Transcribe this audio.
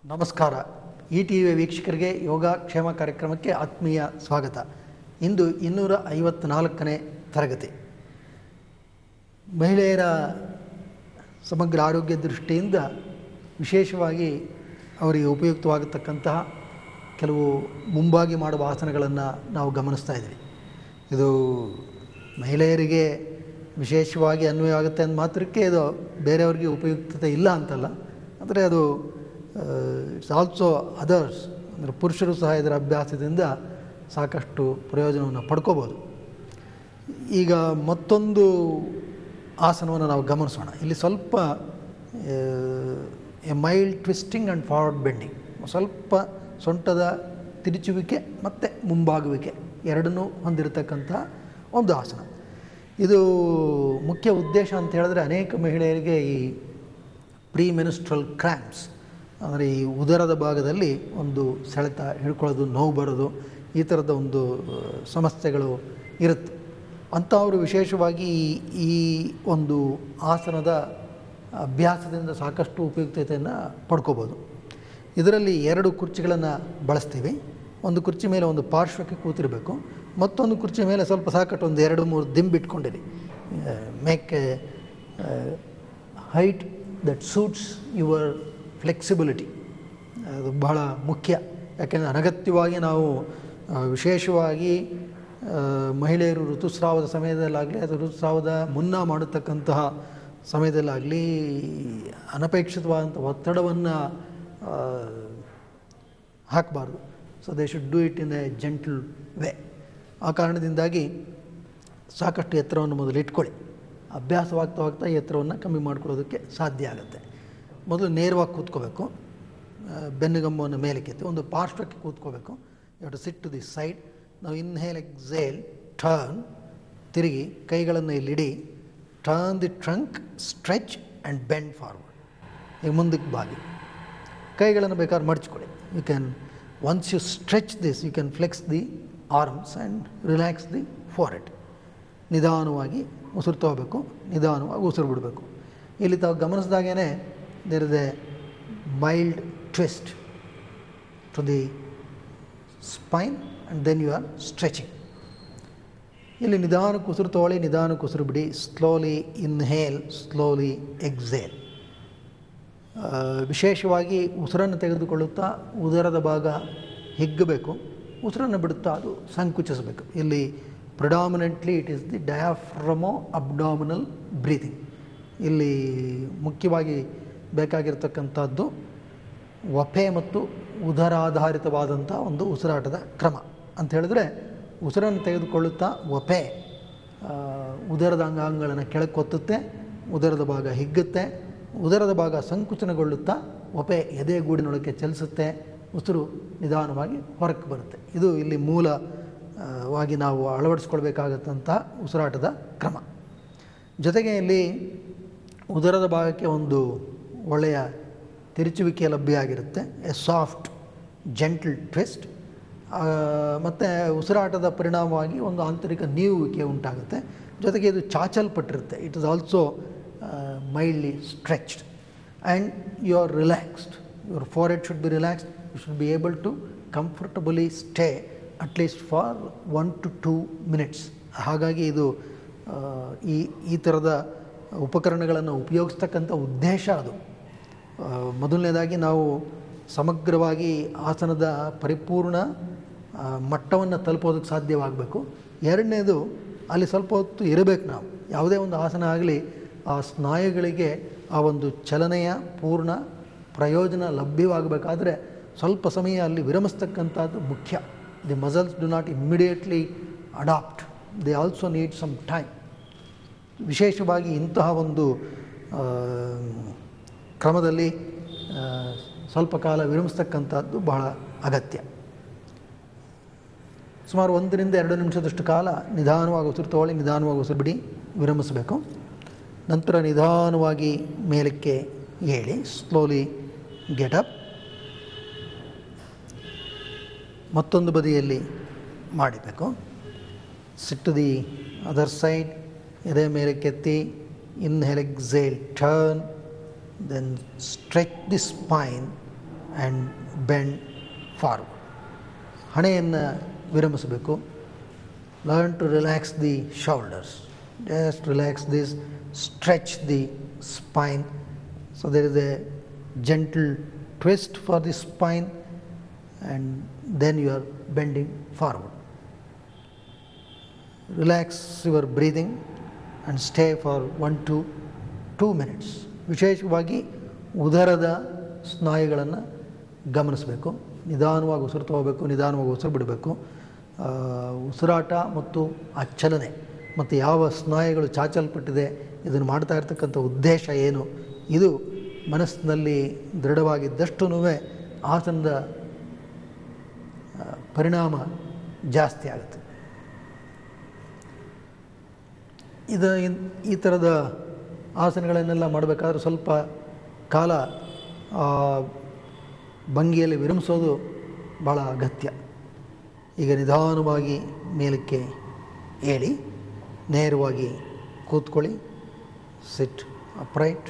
ನಮಸ್ಕಾರ. ಈ T V ವೀಕ್ಷಕರಿಗೆ ಯೋಗ ಕ್ಷೇಮ ಕಾರ್ಯಕ್ರಮಕ್ಕೆ ಆತ್ಮೀಯ ಸ್ವಾಗತ. ಇಂದು 254ನೇ ತರಗತಿ. ಮಹಿಳೆಯರ ಸಮಗ್ರ ಆರೋಗ್ಯ ದೃಷ್ಟಿಯಿಂದ ವಿಶೇಷವಾಗಿ ಅವರಿಗೆ ಉಪಯುಕ್ತವಾಗತಕ್ಕಂತಹ ಕೆಲವು ಮುಂಬಾಗಿ ಮಾಡುವ ಆಸನಗಳನ್ನು ನಾವು ಗಮನಿಸ್ತಾ ಇದ್ದೀವಿ. ಇದು ಮಹಿಳೆಯರಿಗೆ ವಿಶೇಷವಾಗಿ ಅನ್ವಯವಾಗುತ್ತೆ ಅಂದ ಮಾತ್ರಕ್ಕೆ ಇದು ಬೇರೆಯವರಿಗೆ ಉಪಯುಕ್ತತೆ ಇಲ್ಲ ಅಂತಲ್ಲ. ಅಂದರೆ ಅದು ಇಟ್ಸ್ ಆಲ್ಸೋ ಅದರ್ಸ್, ಅಂದರೆ ಪುರುಷರು ಸಹ ಇದರ ಅಭ್ಯಾಸದಿಂದ ಸಾಕಷ್ಟು ಪ್ರಯೋಜನವನ್ನು ಪಡ್ಕೋಬೋದು. ಈಗ ಮತ್ತೊಂದು ಆಸನವನ್ನು ನಾವು ಗಮನಿಸೋಣ. ಇಲ್ಲಿ ಸ್ವಲ್ಪ A mild twisting and forward bending, ಸ್ವಲ್ಪ ಸೊಂಟದ ತಿರುಚುವಿಕೆ ಮತ್ತು ಮುಂಬಾಗುವಿಕೆ ಎರಡನ್ನೂ ಹೊಂದಿರತಕ್ಕಂಥ ಒಂದು ಆಸನ. ಇದು ಮುಖ್ಯ ಉದ್ದೇಶ ಅಂತ ಹೇಳಿದ್ರೆ, ಅನೇಕ ಮಹಿಳೆಯರಿಗೆ ಈ ಪ್ರೀಮೆನ್ಸ್ಟ್ರಲ್ ಕ್ರ್ಯಾಂಪ್ಸ್, ಅಂದರೆ ಈ ಉದರದ ಭಾಗದಲ್ಲಿ ಒಂದು ಸೆಳೆತ ಹಿಡ್ಕೊಳ್ಳೋದು, ನೋವು ಬರೋದು, ಈ ಥರದ ಒಂದು ಸಮಸ್ಯೆಗಳು ಇರುತ್ತೆ. ಅಂಥವರು ವಿಶೇಷವಾಗಿ ಈ ಒಂದು ಆಸನದ ಅಭ್ಯಾಸದಿಂದ ಸಾಕಷ್ಟು ಉಪಯುಕ್ತತೆಯನ್ನು ಪಡ್ಕೋಬೋದು. ಇದರಲ್ಲಿ 2 ಕುರ್ಚಿಗಳನ್ನು ಬಳಸ್ತೀವಿ. ಒಂದು ಕುರ್ಚಿ ಮೇಲೆ ಒಂದು ಪಾರ್ಶ್ವಕ್ಕೆ ಕೂತಿರಬೇಕು, ಮತ್ತೊಂದು ಕುರ್ಚಿ ಮೇಲೆ ಸ್ವಲ್ಪ ಸಾಕಷ್ಟು ಒಂದು 2-3 ದಿಂಬಿಟ್ಕೊಂಡಿರಿ. Make a height that suits your flexibility. ಅದು ಬಹಳ ಮುಖ್ಯ. ಯಾಕೆಂದರೆ ಅನಗತ್ಯವಾಗಿ ನಾವು ವಿಶೇಷವಾಗಿ ಮಹಿಳೆಯರು ಋತುಸ್ರಾವದ ಸಮಯದಲ್ಲಾಗಲಿ ಅಥವಾ ಋತುಸ್ರಾವದ ಮುನ್ನ ಮಾಡತಕ್ಕಂತಹ ಸಮಯದಲ್ಲಾಗಲಿ ಅನಪೇಕ್ಷಿತವಾದಂಥ ಒತ್ತಡವನ್ನು ಹಾಕಬಾರ್ದು. So they should do it in a gentle way. ಆ ಕಾರಣದಿಂದಾಗಿ ಸಾಕಷ್ಟು ಎತ್ತರವನ್ನು ಮೊದಲು ಇಟ್ಕೊಳ್ಳಿ. ಅಭ್ಯಾಸವಾಗ್ತಾ ಈ ಎತ್ತರವನ್ನು ಕಮ್ಮಿ ಮಾಡ್ಕೊಳ್ಳೋದಕ್ಕೆ ಸಾಧ್ಯ ಆಗುತ್ತೆ. ಮೊದಲು ನೇರವಾಗಿ ಕೂತ್ಕೋಬೇಕು, ಬೆನ್ನುಗಮ್ಮವನ್ನು ಮೇಲಕ್ಕೆತ್ತಿ ಒಂದು ಪಾರ್ಶ್ವಕ್ಕೆ ಕೂತ್ಕೋಬೇಕು. You have to sit to the side. ನಾವು ಇನ್ಹೇಲ್ ಎಕ್ಸೇಲ್, ಟರ್ನ್, ತಿರುಗಿ ಕೈಗಳನ್ನು ಇಲ್ಲಿಡಿ, turn the trunk, stretch and bend forward. ಈಗ ಮುಂದಕ್ಕೆ ಬಾಗಿ ಕೈಗಳನ್ನು ಬೇಕಾದ್ರೆ ಮಡಚ್ಕೊಳ್ಳಿ. You can once you stretch this you can flex the arms and relax the forehead. ನಿಧಾನವಾಗಿ ಉಸಿರು ತಗೋಬೇಕು, ನಿಧಾನವಾಗಿ ಉಸಿರು ಬಿಡಬೇಕು. ಇಲ್ಲಿ ತಾವು ಗಮನಿಸಿದಾಗೇ there is a mild twist to the spine and then you are stretching. ಇಲ್ಲಿ ನಿಧಾನಕ್ಕೆ ಉಸಿರು ತಗೊಳ್ಳಿ, ನಿಧಾನಕ್ಕೆ ಉಸಿರು ಬಿಡಿ. Slowly inhale, slowly exhale. ವಿಶೇಷವಾಗಿ ಉಸಿರನ್ನು ತೆಗೆದುಕೊಳ್ಳುತ್ತಾ ಉದರದ ಭಾಗ ಹಿಗ್ಗಬೇಕು, ಉಸಿರನ್ನು ಬಿಡುತ್ತಾ ಅದು ಸಂಕುಚಿಸಬೇಕು. ಇಲ್ಲಿ predominantly it is the diaphragmo abdominal breathing. ಇಲ್ಲಿ ಮುಖ್ಯವಾಗಿ ಬೇಕಾಗಿರ್ತಕ್ಕಂಥದ್ದು ವಪೆ ಮತ್ತು ಉದರಾಧಾರಿತವಾದಂಥ ಒಂದು ಉಸಿರಾಟದ ಕ್ರಮ. ಅಂತ ಹೇಳಿದ್ರೆ, ಉಸಿರನ್ನು ತೆಗೆದುಕೊಳ್ಳುತ್ತಾ ವಪೆ ಉದರದ ಅಂಗಾಂಗಗಳನ್ನು ಕೆಳಕ್ಕೊತ್ತುತ್ತೆ, ಉದರದ ಭಾಗ ಹಿಗ್ಗುತ್ತೆ, ಉದರದ ಭಾಗ ಸಂಕುಚನಗೊಳ್ಳುತ್ತಾ ವಪೆ ಎದೆಗೂಡಿನೊಳಗೆ ಚಲಿಸುತ್ತೆ, ಉಸಿರು ನಿಧಾನವಾಗಿ ಹೊರಕ್ಕೆ ಬರುತ್ತೆ. ಇದು ಇಲ್ಲಿ ಮೂಲವಾಗಿ ನಾವು ಅಳವಡಿಸ್ಕೊಳ್ಬೇಕಾಗತ್ತಂಥ ಉಸಿರಾಟದ ಕ್ರಮ. ಜೊತೆಗೆ ಇಲ್ಲಿ ಉದರದ ಭಾಗಕ್ಕೆ ಒಂದು ಒಳ್ಳೆಯ ತಿರುಚುವಿಕೆ ಲಭ್ಯ ಆಗಿರುತ್ತೆ, ಎ ಸಾಫ್ಟ್ ಜೆಂಟಲ್ ಟ್ವಿಸ್ಟ್. ಮತ್ತು ಉಸಿರಾಟದ ಪರಿಣಾಮವಾಗಿ ಒಂದು ಆಂತರಿಕ ನೀವುವಿಕೆ ಉಂಟಾಗುತ್ತೆ. ಜೊತೆಗೆ ಇದು ಚಾಚಲ್ಪಟ್ಟಿರುತ್ತೆ. It is also mildly stretched and you are relaxed. Your forehead should be relaxed. You should be able to comfortably stay at least for 1 to 2 minutes. ಹಾಗಾಗಿ ಇದು ಈ ಥರದ ಉಪಕರಣಗಳನ್ನು ಉಪಯೋಗಿಸ್ತಕ್ಕಂಥ ಉದ್ದೇಶ ಅದು. ಮೊದಲನೇದಾಗಿ ನಾವು ಸಮಗ್ರವಾಗಿ ಆಸನದ ಪರಿಪೂರ್ಣ ಮಟ್ಟವನ್ನು ತಲುಪೋದಕ್ಕೆ ಸಾಧ್ಯವಾಗಬೇಕು. ಎರಡನೇದು, ಅಲ್ಲಿ ಸ್ವಲ್ಪ ಹೊತ್ತು ಇರಬೇಕು ನಾವು. ಯಾವುದೇ ಒಂದು ಆಸನ ಆಗಲಿ, ಆ ಸ್ನಾಯುಗಳಿಗೆ ಆ ಒಂದು ಚಲನೆಯ ಪೂರ್ಣ ಪ್ರಯೋಜನ ಲಭ್ಯವಾಗಬೇಕಾದ್ರೆ ಸ್ವಲ್ಪ ಸಮಯ ಅಲ್ಲಿ ವಿರಮಿಸ್ತಕ್ಕಂಥದ್ದು ಮುಖ್ಯ. The muscles do not immediately adapt, they also need some time. ವಿಶೇಷವಾಗಿ ಇಂತಹ ಒಂದು ಕ್ರಮದಲ್ಲಿ ಸ್ವಲ್ಪ ಕಾಲ ವಿರಮಿಸ್ತಕ್ಕಂಥದ್ದು ಬಹಳ ಅಗತ್ಯ. ಸುಮಾರು 1 to 2 ನಿಮಿಷದಷ್ಟು ಕಾಲ ನಿಧಾನವಾಗಿ ಉಸಿರು ತಗೊಳ್ಳಿ, ನಿಧಾನವಾಗಿ ಉಸಿರು ಬಿಡಿ, ವಿರಮಿಸಬೇಕು. ನಂತರ ನಿಧಾನವಾಗಿ ಮೇಲಕ್ಕೆ ಏಳಿ, ಸ್ಲೋಲಿ ಗೆಟ್ ಅಪ್. ಮತ್ತೊಂದು ಬದಿಯಲ್ಲಿ ಮಾಡಬೇಕು. Sit to the other side, ಎದೆ ಮೇಲಕ್ಕೆತ್ತಿ, inhale exhale, turn, then stretch the spine and bend forward. ಹಣೆಯನ್ನು ವಿರಮಿಸಬೇಕು. Learn to relax the shoulders. Just relax this, stretch the spine. So there is a gentle twist for the spine, and then you are bending forward. Relax your breathing and stay for 1 to 2 minutes. ವಿಶೇಷವಾಗಿ ಉದರದ ಸ್ನಾಯುಗಳನ್ನು ಗಮನಿಸಬೇಕು. ನಿಧಾನವಾಗಿ ಉಸಿರು ತಗೋಬೇಕು, ನಿಧಾನವಾಗಿ ಉಸಿರು ಬಿಡಬೇಕು. ಉಸಿರಾಟ ಮತ್ತು ಆ ಚಲನೆ ಮತ್ತು ಯಾವ ಸ್ನಾಯುಗಳು ಚಾಚಲ್ಪಟ್ಟಿದೆ, ಇದನ್ನು ಮಾಡ್ತಾ ಇರ್ತಕ್ಕಂಥ ಉದ್ದೇಶ ಏನು, ಇದು ಮನಸ್ಸಿನಲ್ಲಿ ದೃಢವಾಗಿದ್ದಷ್ಟೂ ಆಸನದ ಪರಿಣಾಮ ಜಾಸ್ತಿ ಆಗುತ್ತೆ. ಈ ಥರದ ಆಸನಗಳನ್ನೆಲ್ಲ ಮಾಡಬೇಕಾದ್ರೆ ಸ್ವಲ್ಪ ಕಾಲ ಭಂಗಿಯಲ್ಲಿ ವಿರಮಿಸೋದು ಭಾಳ ಅಗತ್ಯ. ಈಗ ನಿಧಾನವಾಗಿ ಮೇಲಕ್ಕೆ ಏಳಿ ನೇರವಾಗಿ ಕೂತ್ಕೊಳ್ಳಿ. ಸಿಟ್ ಅಪ್ರೈಟ್.